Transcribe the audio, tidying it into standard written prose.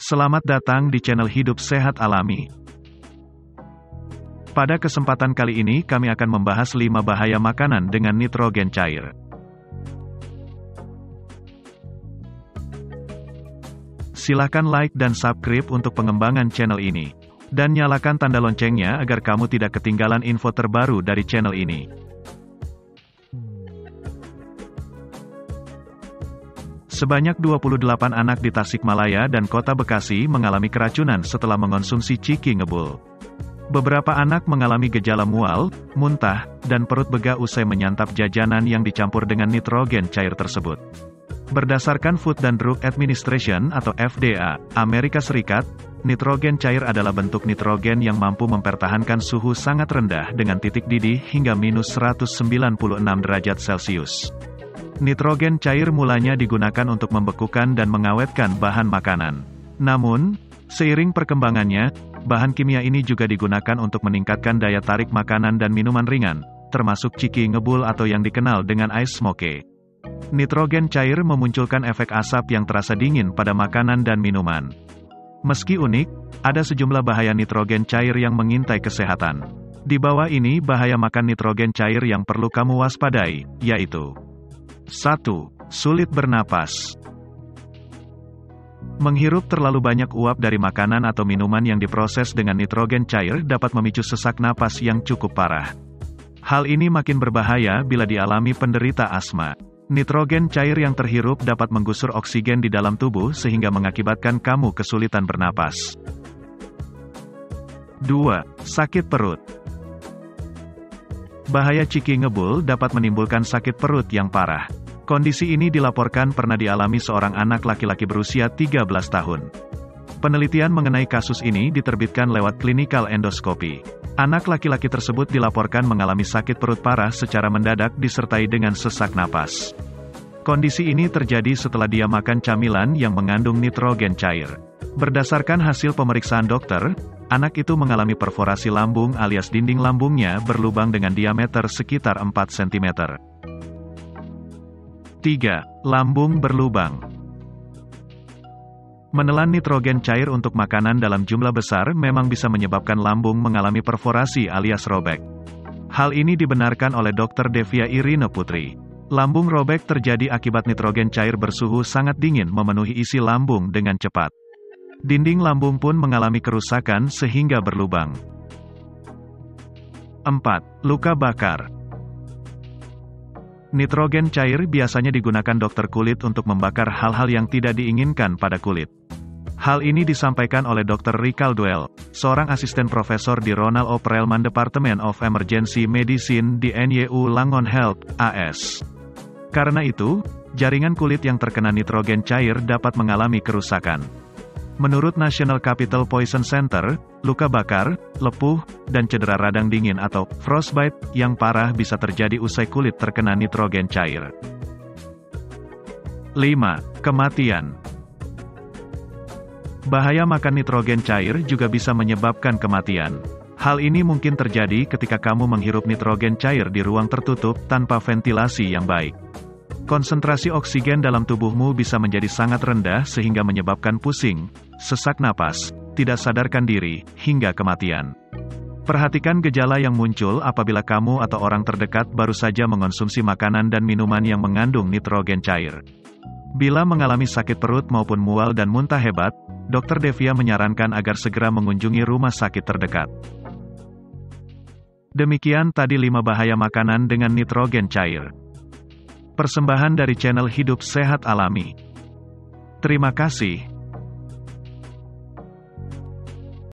Selamat datang di channel Hidup Sehat Alami. Pada kesempatan kali ini kami akan membahas 5 bahaya makanan dengan nitrogen cair. Silakan like dan subscribe untuk pengembangan channel ini. Dan nyalakan tanda loncengnya agar kamu tidak ketinggalan info terbaru dari channel ini. Sebanyak 28 anak di Tasikmalaya dan Kota Bekasi mengalami keracunan setelah mengonsumsi ciki ngebul. Beberapa anak mengalami gejala mual, muntah, dan perut bega usai menyantap jajanan yang dicampur dengan nitrogen cair tersebut. Berdasarkan Food and Drug Administration atau FDA, Amerika Serikat, nitrogen cair adalah bentuk nitrogen yang mampu mempertahankan suhu sangat rendah dengan titik didih hingga minus 196 derajat Celcius. Nitrogen cair mulanya digunakan untuk membekukan dan mengawetkan bahan makanan. Namun, seiring perkembangannya, bahan kimia ini juga digunakan untuk meningkatkan daya tarik makanan dan minuman ringan, termasuk ciki ngebul atau yang dikenal dengan ice smoke. Nitrogen cair memunculkan efek asap yang terasa dingin pada makanan dan minuman. Meski unik, ada sejumlah bahaya nitrogen cair yang mengintai kesehatan. Di bawah ini bahaya makan nitrogen cair yang perlu kamu waspadai, yaitu 1. Sulit bernapas. Menghirup terlalu banyak uap dari makanan atau minuman yang diproses dengan nitrogen cair dapat memicu sesak napas yang cukup parah. Hal ini makin berbahaya bila dialami penderita asma. Nitrogen cair yang terhirup dapat menggusur oksigen di dalam tubuh sehingga mengakibatkan kamu kesulitan bernapas. 2. Sakit perut. Bahaya ciki ngebul dapat menimbulkan sakit perut yang parah. Kondisi ini dilaporkan pernah dialami seorang anak laki-laki berusia 13 tahun. Penelitian mengenai kasus ini diterbitkan lewat clinical endoscopy. Anak laki-laki tersebut dilaporkan mengalami sakit perut parah secara mendadak disertai dengan sesak napas. Kondisi ini terjadi setelah dia makan camilan yang mengandung nitrogen cair. Berdasarkan hasil pemeriksaan dokter, anak itu mengalami perforasi lambung alias dinding lambungnya berlubang dengan diameter sekitar 4 cm. 3. Lambung berlubang. Menelan nitrogen cair untuk makanan dalam jumlah besar memang bisa menyebabkan lambung mengalami perforasi alias robek. Hal ini dibenarkan oleh Dr. Devia Irina Putri. Lambung robek terjadi akibat nitrogen cair bersuhu sangat dingin memenuhi isi lambung dengan cepat. Dinding lambung pun mengalami kerusakan sehingga berlubang. 4. Luka bakar. Nitrogen cair biasanya digunakan dokter kulit untuk membakar hal-hal yang tidak diinginkan pada kulit. Hal ini disampaikan oleh Dr. Rick Caldwell, seorang asisten profesor di Ronald O. Perelman Department of Emergency Medicine di NYU Langone Health, AS. Karena itu, jaringan kulit yang terkena nitrogen cair dapat mengalami kerusakan. Menurut National Capital Poison Center, luka bakar, lepuh, dan cedera radang dingin atau frostbite yang parah bisa terjadi usai kulit terkena nitrogen cair. 5. Kematian. Bahaya makan nitrogen cair juga bisa menyebabkan kematian. Hal ini mungkin terjadi ketika kamu menghirup nitrogen cair di ruang tertutup tanpa ventilasi yang baik. Konsentrasi oksigen dalam tubuhmu bisa menjadi sangat rendah sehingga menyebabkan pusing, sesak napas, tidak sadarkan diri, hingga kematian. Perhatikan gejala yang muncul apabila kamu atau orang terdekat baru saja mengonsumsi makanan dan minuman yang mengandung nitrogen cair. Bila mengalami sakit perut maupun mual dan muntah hebat, Dr. Devia menyarankan agar segera mengunjungi rumah sakit terdekat. Demikian tadi 5 bahaya makanan dengan nitrogen cair. Persembahan dari channel Hidup Sehat Alami. Terima kasih.